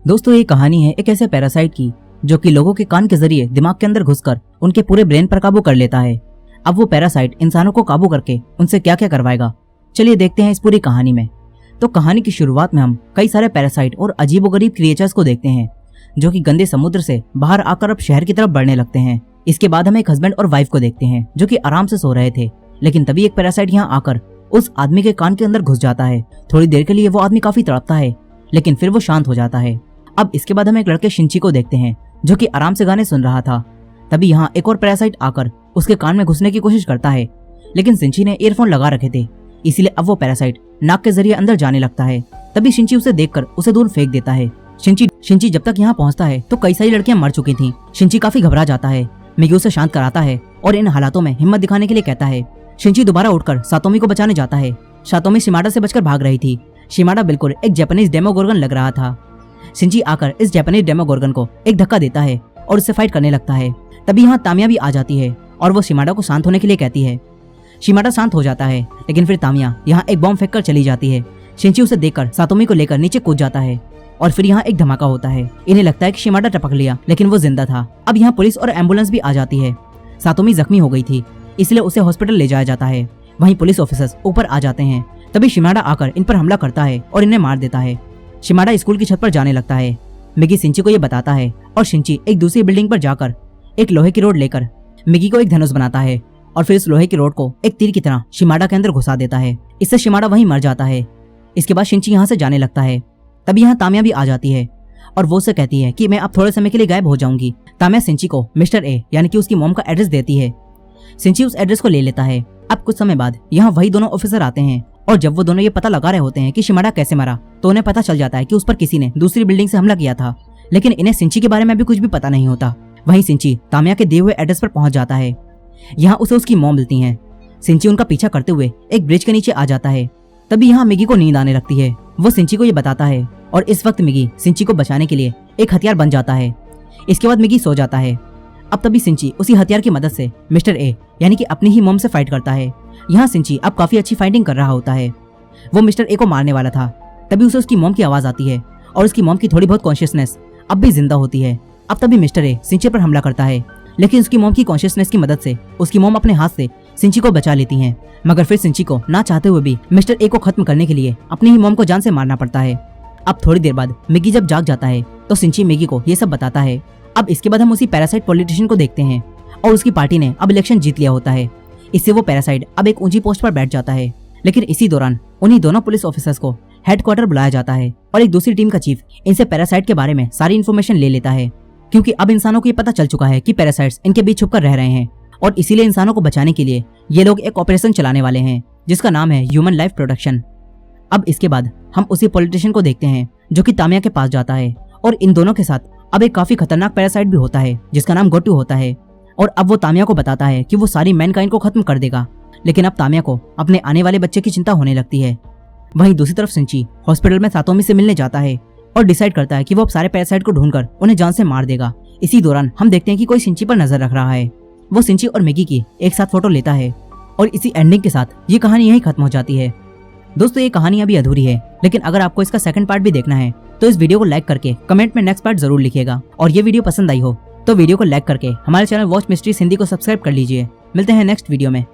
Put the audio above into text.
दोस्तों ये कहानी है एक ऐसे पैरासाइट की जो कि लोगों के कान के जरिए दिमाग के अंदर घुसकर उनके पूरे ब्रेन पर काबू कर लेता है। अब वो पैरासाइट इंसानों को काबू करके उनसे क्या क्या करवाएगा, चलिए देखते हैं इस पूरी कहानी में। तो कहानी की शुरुआत में हम कई सारे पैरासाइट और अजीबोगरीब क्रिएचर्स को देखते हैं जो कि गंदे समुद्र से बाहर आकर अब शहर की तरफ बढ़ने लगते हैं। इसके बाद हम एक हस्बैंड और वाइफ को देखते हैं जो कि आराम से सो रहे थे, लेकिन तभी एक पैरासाइट यहाँ आकर उस आदमी के कान के अंदर घुस जाता है। थोड़ी देर के लिए वो आदमी काफी तड़पता है, लेकिन फिर वो शांत हो जाता है। अब इसके बाद हम एक लड़के शिंची को देखते हैं जो कि आराम से गाने सुन रहा था। तभी यहाँ एक और पैरासाइट आकर उसके कान में घुसने की कोशिश करता है, लेकिन शिंची ने ईयरफोन लगा रखे थे, इसीलिए अब वो पैरासाइट नाक के जरिए अंदर जाने लगता है। तभी शिंची उसे देखकर उसे दूर फेंक देता है। शिंची जब तक यहाँ पहुँचता है तो कई सारी लड़कियां मर चुकी थी। शिंची काफी घबरा जाता है। मिगी उसे शांत कराता है और इन हालातों में हिम्मत दिखाने के लिए कहता है। शिंची दोबारा उठकर सातोमी को बचाने जाता है। सातोमी शिमाडा से बचकर भाग रही थी। शिमाडा बिल्कुल एक जापानीज डेमोगोर्गन लग रहा था। शिंची आकर इस जापानीज डेमोगोर्गन को एक धक्का देता है और उससे फाइट करने लगता है। तभी यहाँ तामिया भी आ जाती है और वो शिमाडा को शांत होने के लिए कहती है। शिमाडा शांत हो जाता है, लेकिन फिर तामिया यहाँ एक बॉम्ब फेंक कर चली जाती है। शिंची उसे देखकर सातोमी को लेकर नीचे कूद जाता है और फिर यहाँ एक धमाका होता है। इन्हें लगता है कि शिमाडा टपक लिया, लेकिन वो जिंदा था। अब यहाँ पुलिस और एम्बुलेंस भी आ जाती है। सातोमी जख्मी हो गई थी, इसलिए उसे हॉस्पिटल ले जाया जाता है। वहीं पुलिस ऑफिसर्स ऊपर आ जाते हैं। तभी शिमाडा आकर इन पर हमला करता है और इन्हें मार देता है। शिमाडा स्कूल की छत पर जाने लगता है। मिगी शिंची को ये बताता है और शिंची एक दूसरी बिल्डिंग पर जाकर एक लोहे की रोड लेकर मिगी को एक धनुष बनाता है और फिर इस लोहे की रोड को एक तीर की तरह शिमाडा के अंदर घुसा देता है। इससे शिमाडा वहीं मर जाता है। इसके बाद शिंची यहाँ से जाने लगता है। तभी यहाँ तामिया भी आ जाती है और वो उसे कहती है कि मैं अब थोड़े समय के लिए गायब हो जाऊंगी। तामिया शिंची को मिस्टर ए यानी कि उसकी मॉम का एड्रेस देती है। शिंची उस एड्रेस को ले लेता है। अब कुछ समय बाद यहाँ वही दोनों ऑफिसर आते हैं और जब वो दोनों ये पता लगा रहे होते हैं कि शिमाडा कैसे मरा, तो उन्हें पता चल जाता है कि उस पर किसी ने दूसरी बिल्डिंग से हमला किया था, लेकिन इन्हें शिंची के बारे में भी कुछ भी पता नहीं होता। वहीं शिंची तामिया के दिए हुए एड्रेस पर पहुंच जाता है। यहाँ उसे उसकी मॉम मिलती है। शिंची उनका पीछा करते हुए एक ब्रिज के नीचे आ जाता है। तभी यहाँ मिगी को नींद आने लगती है। वो शिंची को ये बताता है और इस वक्त मिगी शिंची को बचाने के लिए एक हथियार बन जाता है। इसके बाद मिगी सो जाता है। अब तभी शिंची उसी हथियार की मदद से मिस्टर ए यानी कि अपनी ही मॉम से फाइट करता है। यहाँ शिंची अब काफी अच्छी फाइटिंग कर रहा होता है। वो मिस्टर ए को मारने वाला था। तभी उसे उसकी मॉम की आवाज आती है और उसकी मॉम की थोड़ी बहुत कॉन्शियसनेस अब भी जिंदा होती है। अब तभी मिस्टर ए शिंची पर हमला करता है, लेकिन उसकी मॉम की कॉन्शियसनेस की मदद से उसकी मॉम अपने हाथ से शिंची को बचा लेती हैं। मगर फिर शिंची को ना चाहते हुए भी मिस्टर ए को खत्म करने के लिए अपनी ही मॉम को जान से मारना पड़ता है। अब थोड़ी देर बाद मिगी जब जाग जाता है तो शिंची मिगी को ये सब बताता है। अब इसके बाद हम उसी पैरासाइट पॉलिटिशियन को देखते हैं और उसकी पार्टी ने अब इलेक्शन जीत लिया होता है। इससे वो पैरासाइट अब एक ऊंची पोस्ट पर बैठ जाता है, लेकिन इसी दौरान उन्हीं दोनों पुलिस ऑफिसर्स को हेडक्वार्टर बुलाया जाता है और एक दूसरी टीम का चीफ इनसे पैरासाइट के बारे में सारी इन्फॉर्मेशन ले लेता है, क्योंकि अब इंसानों को ये पता चल चुका है कि पैरासाइट्स इनके बीच छुपकर रह रहे हैं और इसीलिए इंसानों को बचाने के लिए ये लोग एक ऑपरेशन चलाने वाले हैं जिसका नाम है ह्यूमन लाइफ प्रोडक्शन। अब इसके बाद हम उसी पॉलिटिशियन को देखते हैं जो कि तामिया के पास जाता है और इन दोनों के साथ अब एक काफी खतरनाक पैरासाइट भी होता है जिसका नाम गोटू होता है। और अब वो तामिया को बताता है कि वो सारी मैनकाइंड को खत्म कर देगा, लेकिन अब तामिया को अपने आने वाले बच्चे की चिंता होने लगती है। वहीं दूसरी तरफ शिंची हॉस्पिटल में सातोमी से मिलने जाता है और डिसाइड करता है कि वो अब सारे पैरासाइट को ढूंढकर उन्हें जान से मार देगा। इसी दौरान हम देखते हैं कि कोई शिंची पर नजर रख रहा है। वो शिंची और मिगी की एक साथ फोटो लेता है और इसी एंडिंग के साथ ये कहानी यहीं खत्म हो जाती है। दोस्तों ये कहानी अभी अधूरी है, लेकिन अगर आपको इसका सेकंड पार्ट भी देखना है तो इस वीडियो को लाइक करके कमेंट में नेक्स्ट पार्ट जरूर लिखिएगा। और ये वीडियो पसंद आई हो तो वीडियो को लाइक करके हमारे चैनल वॉच मिस्ट्रीज हिंदी को सब्सक्राइब कर लीजिए। मिलते हैं नेक्स्ट वीडियो में।